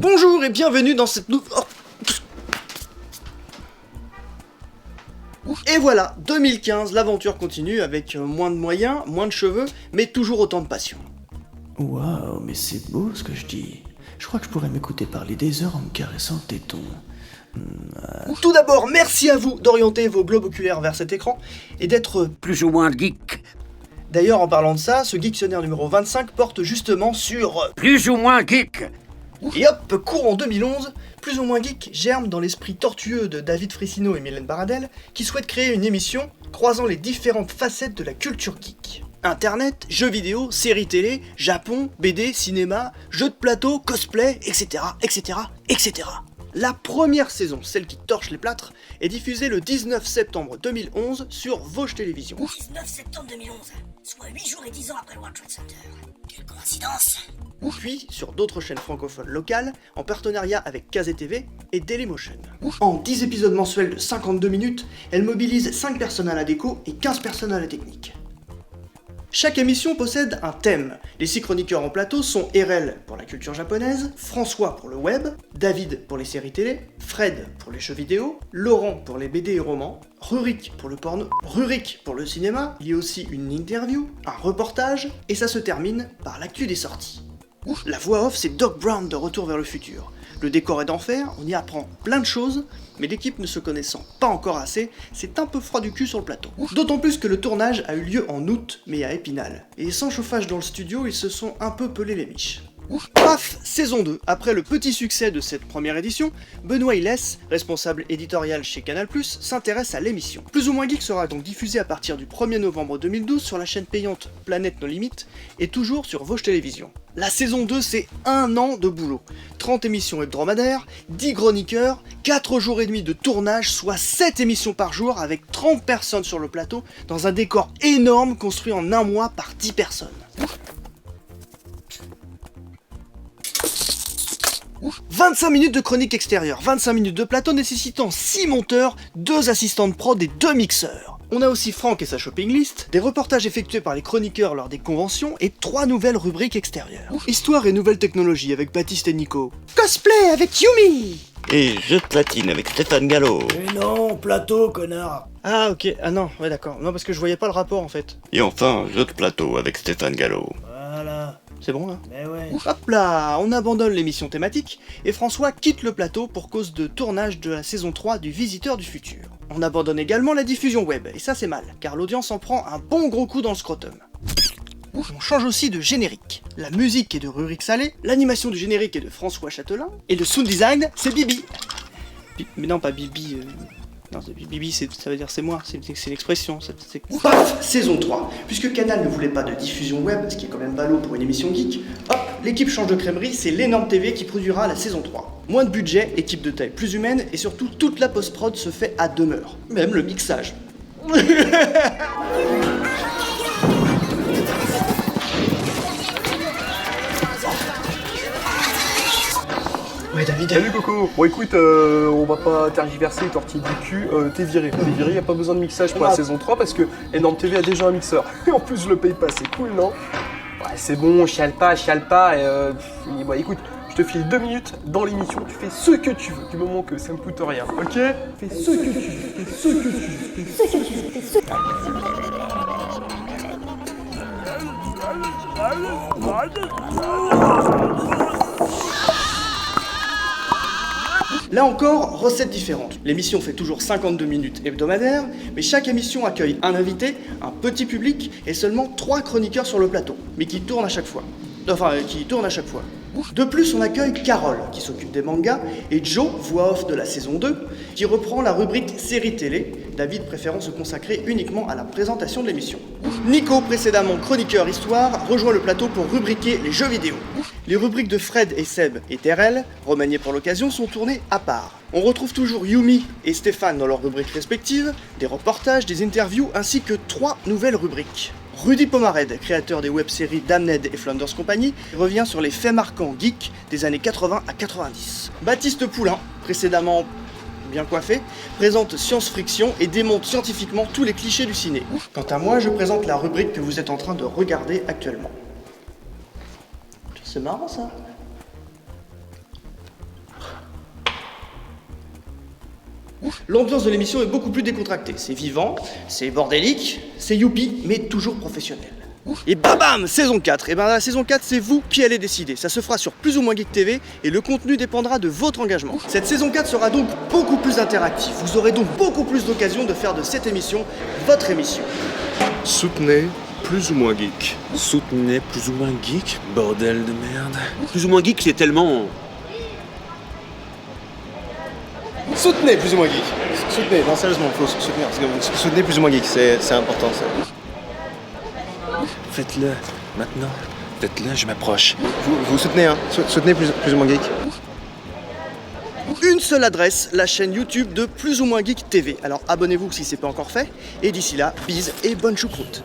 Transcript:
Bonjour et bienvenue dans cette nouvelle... Et voilà, 2015, l'aventure continue avec moins de moyens, moins de cheveux, mais toujours autant de passion. Waouh, mais c'est beau ce que je dis. Je crois que je pourrais m'écouter parler des heures en me caressant le téton. Tout d'abord, merci à vous d'orienter vos globes oculaires vers cet écran et d'être plus ou moins geek. D'ailleurs, en parlant de ça, ce Geektionnaire numéro 25 porte justement sur... Plus ou moins geek. Et hop, courant 2011, Plus ou moins geek germe dans l'esprit tortueux de David Frissino et Mylène Baradel, qui souhaitent créer une émission croisant les différentes facettes de la culture geek. Internet, jeux vidéo, séries télé, Japon, BD, cinéma, jeux de plateau, cosplay, etc., etc., etc. La première saison, celle qui torche les plâtres, est diffusée le 19 septembre 2011 sur Vosges Télévisions. 19 septembre 2011, soit 8 jours et 10 ans après le World Trade Center. Quelle coïncidence! Puis sur d'autres chaînes francophones locales, en partenariat avec KZTV et Dailymotion. En 10 épisodes mensuels de 52 minutes, elle mobilise 5 personnes à la déco et 15 personnes à la technique. Chaque émission possède un thème. Les 6 chroniqueurs en plateau sont Erel pour la culture japonaise, François pour le web, David pour les séries télé, Fred pour les jeux vidéo, Laurent pour les BD et romans, Rurik pour le porno, Rurik pour le cinéma, il y a aussi une interview, un reportage, et ça se termine par l'actu des sorties. La voix off, c'est Doc Brown de Retour vers le futur. Le décor est d'enfer, on y apprend plein de choses, mais l'équipe ne se connaissant pas encore assez, c'est un peu froid du cul sur le plateau. D'autant plus que le tournage a eu lieu en août, mais à Épinal. Et sans chauffage dans le studio, ils se sont un peu pelés les miches. Paf, saison 2. Après le petit succès de cette première édition, Benoît Hilès, responsable éditorial chez Canal+, s'intéresse à l'émission. Plus ou moins geek sera donc diffusé à partir du 1er novembre 2012 sur la chaîne payante Planète No Limites et toujours sur Vosges Télévisions. La saison 2, c'est 1 an de boulot. 30 émissions hebdomadaires, 10 chroniqueurs, 4 jours et demi de tournage, soit 7 émissions par jour avec 30 personnes sur le plateau dans un décor énorme construit en un mois par 10 personnes. 25 minutes de chronique extérieure, 25 minutes de plateau nécessitant 6 monteurs, 2 assistants de prod et 2 mixeurs. On a aussi Franck et sa shopping list, des reportages effectués par les chroniqueurs lors des conventions et 3 nouvelles rubriques extérieures. Histoire et nouvelles technologies avec Baptiste et Nico. Cosplay avec Yumi. Et jeu de platine avec Stéphane Gallo. Mais non, plateau, connard. Ah ok, ah non, ouais d'accord, non parce que je voyais pas le rapport en fait. Et enfin, jeu de plateau avec Stéphane Gallo. Voilà. C'est bon là? Mais ouais. Hop là, on abandonne l'émission thématique et François quitte le plateau pour cause de tournage de la saison 3 du Visiteur du Futur. On abandonne également la diffusion web, et ça c'est mal, car l'audience en prend un bon gros coup dans le scrotum. On change aussi de générique. La musique est de Rurik Salé, l'animation du générique est de François Châtelain, et le sound design, c'est Bibi. Mais non, pas Bibi... Non, Bibi, ça veut dire c'est moi, c'est une expression. Paf, saison 3. Puisque Canal ne voulait pas de diffusion web, ce qui est quand même ballot pour une émission geek, hop, l'équipe change de crèmerie, c'est l'Énorme TV qui produira la saison 3. Moins de budget, équipe de taille plus humaine, et surtout toute la post-prod se fait à demeure. Même le mixage. Ouais, David. Salut Coco. Bon écoute, on va pas tergiverser les tortilles du cul, t'es viré, y a pas besoin de mixage pour la saison 3 parce que Énorme TV a déjà un mixeur. Et en plus je le paye pas, c'est cool non? Ouais c'est bon, chiale pas, et bon écoute, je te file 2 minutes dans l'émission, tu fais ce que tu veux, du moment que ça me coûte rien, ok? Fais ce que tu veux, fais ce que tu veux, Là encore, recette différente. L'émission fait toujours 52 minutes hebdomadaires, mais chaque émission accueille un invité, un petit public et seulement 3 chroniqueurs sur le plateau, mais qui tournent à chaque fois. De plus, on accueille Carole, qui s'occupe des mangas, et Joe, voix off de la saison 2, qui reprend la rubrique série télé, David préférant se consacrer uniquement à la présentation de l'émission. Nico, précédemment chroniqueur histoire, rejoint le plateau pour rubriquer les jeux vidéo. Les rubriques de Fred et Seb et Terrell, remaniées pour l'occasion, sont tournées à part. On retrouve toujours Yumi et Stéphane dans leurs rubriques respectives, des reportages, des interviews, ainsi que 3 nouvelles rubriques. Rudy Pomared, créateur des web-séries Damned et Flanders Company, revient sur les faits marquants geeks des années 80 à 90. Baptiste Poulain, précédemment bien coiffé, présente Science Friction et démonte scientifiquement tous les clichés du ciné. Quant à moi, je présente la rubrique que vous êtes en train de regarder actuellement. C'est marrant ça. L'ambiance de l'émission est beaucoup plus décontractée. C'est vivant, c'est bordélique, c'est youpi, mais toujours professionnel. Et bam, saison 4. Et ben la saison 4, c'est vous qui allez décider. Ça se fera sur Plus ou moins Geek TV et le contenu dépendra de votre engagement. Cette saison 4 sera donc beaucoup plus interactive. Vous aurez donc beaucoup plus d'occasions de faire de cette émission votre émission. Soutenez Plus ou moins Geek. Soutenez Plus ou moins Geek. Bordel de merde. Plus ou moins Geek, c'est tellement... Soutenez Plus ou moins Geek. Soutenez, non sérieusement, faut soutenir. Parce que soutenez Plus ou moins Geek, c'est important ça. Faites-le, maintenant. Faites-le, je m'approche. Vous soutenez, hein. Soutenez plus ou moins Geek. Une seule adresse, la chaîne YouTube de Plus ou moins Geek TV. Alors abonnez-vous si c'est pas encore fait. Et d'ici là, bise et bonne choucroute.